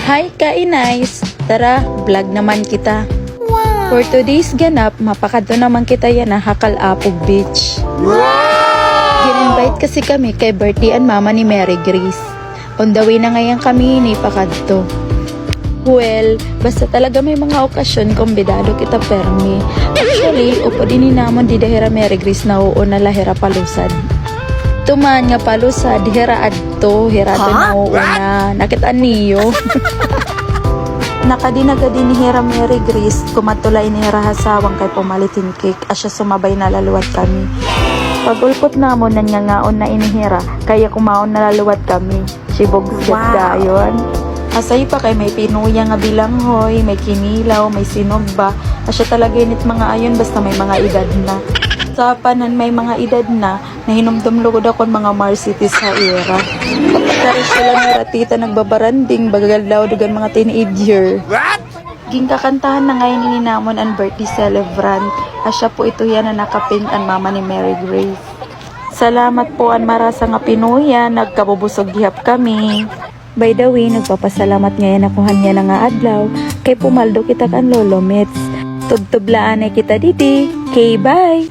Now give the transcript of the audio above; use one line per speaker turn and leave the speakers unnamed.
Hi ka-inays! Tara, vlog naman kita. For today's ganap, mapakadto naman kita yan na Hakal-Apog Beach. Gin-invite kasi kami kay birthday and mama ni Mary Grace. On the way na ngayon kami ni pakadto. Well, basta talaga may mga okasyon kumbidado kita permi. Actually, upo din ni namon di dahera Mary Grace na uuna lahera palusad. Tuman nga palusad, hera adto, hera na uuna. Nakitaan niyo. Nakadinaga din ni Hera Mary Grace, kumatulay ni Hera hasawang kay pumalitin cake, asya sumabay na laluwat kami. Pagulpot namon nangangaon na inihira, kaya kumaon na laluwat kami. Sibog dayon. Asay pa kay may pinuya nga bilanghoy, may kinilaw, may sinogba. Asya talaga init mga ayon basta may mga edad na. Sa panan may mga edad na, nahinumdum lugod akong mga marcities sa era. Kapag sila nga ratita nagbabaranding, bagagalaw dugan mga teenager. Ging kakantahan na ngayon ininamon ang birthday celebrant. Asya po ito yan na nakapink ang mama ni Mary Grace. Salamat po ang marasa nga pinuya, nagkabubusog gihap kami. By the way, nagpapasalamat ngayon ako hanya na nga adlaw, kay pumaldo kita kan lolo Mets. Tugtublaan ay kita didi. Okay, bye!